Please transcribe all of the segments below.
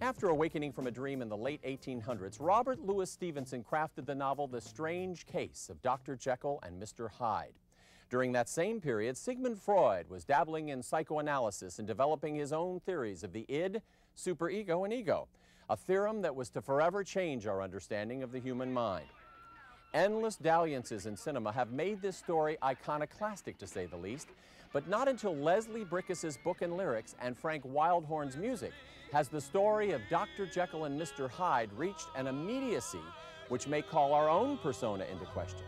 After awakening from a dream in the late 1800s, Robert Louis Stevenson crafted the novel The Strange Case of Dr. Jekyll and Mr. Hyde. During that same period, Sigmund Freud was dabbling in psychoanalysis and developing his own theories of the id, superego, and ego, a theorem that was to forever change our understanding of the human mind. Endless dalliances in cinema have made this story iconoclastic, to say the least, but not until Leslie Bricuss's book and lyrics and Frank Wildhorn's music has the story of Dr. Jekyll and Mr. Hyde reached an immediacy which may call our own persona into question.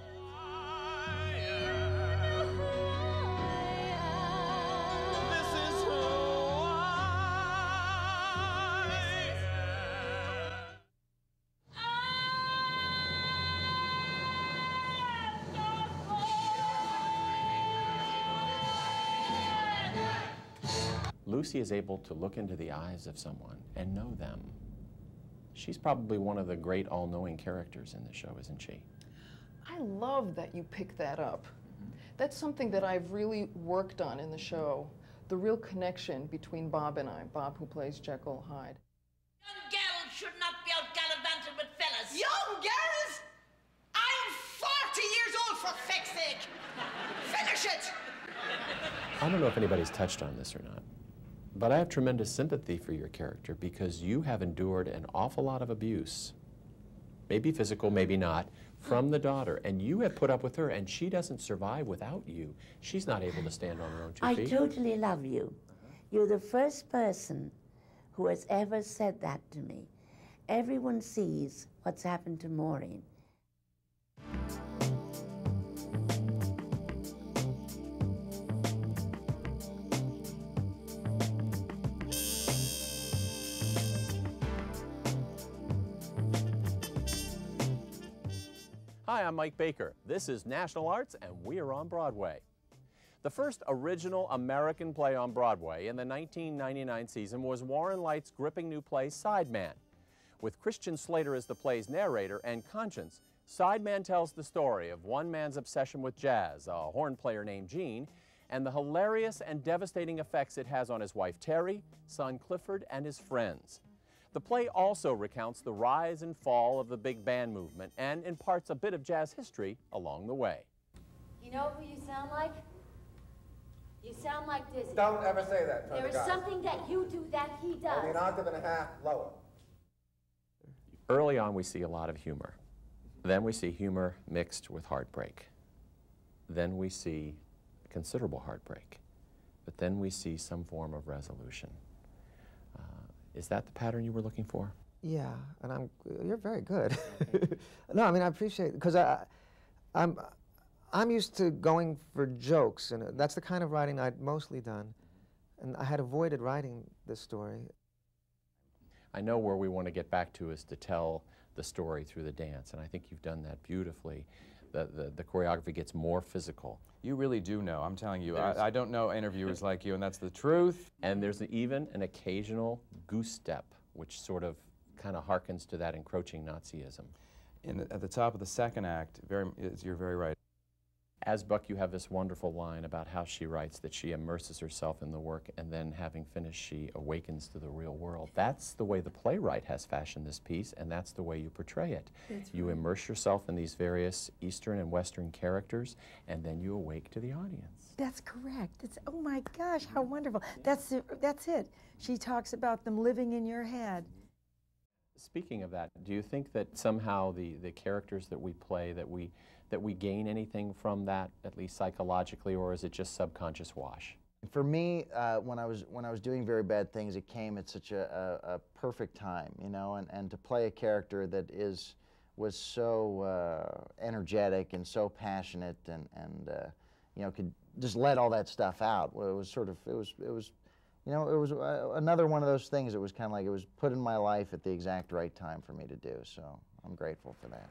Lucy is able to look into the eyes of someone and know them. She's probably one of the great all-knowing characters in the show, isn't she? I love that you pick that up. That's something that I've really worked on in the show, the real connection between Bob and I, Bob who plays Jekyll Hyde. Young girls should not be out gallivanting with fellas. Young girls? I'm 40 years old, for feck's sake! Finish it! I don't know if anybody's touched on this or not, but I have tremendous sympathy for your character because you have endured an awful lot of abuse, maybe physical, maybe not, from the daughter, and you have put up with her, and she doesn't survive without you. She's not able to stand on her own 2 feet. I totally love you. You're the first person who has ever said that to me. Everyone sees what's happened to Maureen. Hi, I'm Mike Baker. This is National Arts, and we are on Broadway. The first original American play on Broadway in the 1999 season was Warren Leight's gripping new play, Sideman. With Christian Slater as the play's narrator and Conscience, Sideman tells the story of one man's obsession with jazz, a horn player named Gene, and the hilarious and devastating effects it has on his wife Terry, son Clifford, and his friends. The play also recounts the rise and fall of the big band movement and imparts a bit of jazz history along the way. You know who you sound like? You sound like Dizzy. Don't ever say that. There is something that you do that he does. Only an octave and a half lower. Early on, we see a lot of humor. Then we see humor mixed with heartbreak. Then we see considerable heartbreak. But then we see some form of resolution. Is that the pattern you were looking for? Yeah, and you're very good. No, I mean, I appreciate it, because I'm used to going for jokes, and that's the kind of writing I'd mostly done. And I had avoided writing this story. I know where we want to get back to is to tell the story through the dance, and I think you've done that beautifully. The choreography gets more physical. You really do know, I'm telling you. I don't know interviewers like you, and that's the truth. And there's even an occasional goose step, which sort of kind of harkens to that encroaching Nazism. At the top of the second act, you're very right. As Buck, you have this wonderful line about how she writes that she immerses herself in the work, and then having finished, she awakens to the real world. That's the way the playwright has fashioned this piece, and that's the way you portray it. You immerse yourself in these various Eastern and Western characters, and then you awake to the audience. That's correct. It's, oh my gosh, how wonderful. That's it. She talks about them living in your head. Speaking of that, do you think that somehow the characters that we play, that we gain anything from that, at least psychologically, or is it just subconscious wash? For me, when I was doing Very Bad Things, it came at such a perfect time, you know, and to play a character that was so energetic and so passionate and you know, could just let all that stuff out. It was sort of, you know, it was another one of those things that was kind of like it was put in my life at the exact right time for me to do, so I'm grateful for that.